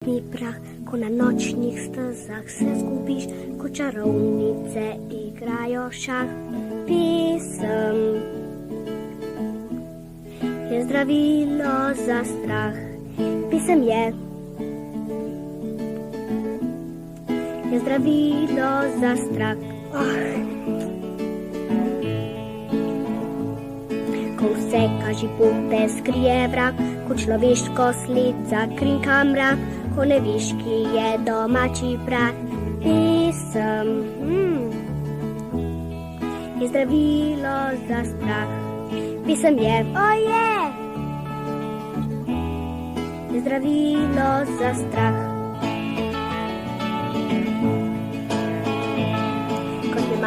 zvezdni prah, ko na nočnih stezah se zgubiš, ko čarovnice igrajo šah. Pisem je zdravilo za strah. Pisem je zdravilo za strah. Ko vse kaži pote skrije vrag, ko človeško sled zakrinka mrak, ko ne veš, ki je domači prah. Pisem je zdravilo za strah. Pisem je zdravilo za strah.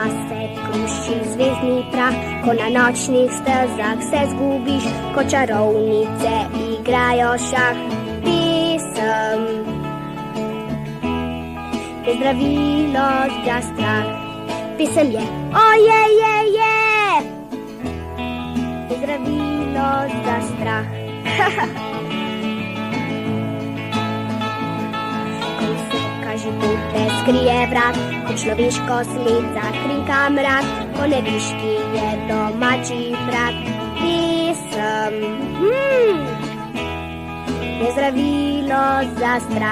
Se kruši zvezdni prah, ko na nočnih stezah se zgubiš, ko čarovnice igrajo šah. Pisem je zdravilo za strah. Pisem je zdravilo za strah. Kaži pote skrije vrag, ko človeško sled zakrinka mrak, ko ne veš, ki je domači prah. Pisem je zdravilo za strah.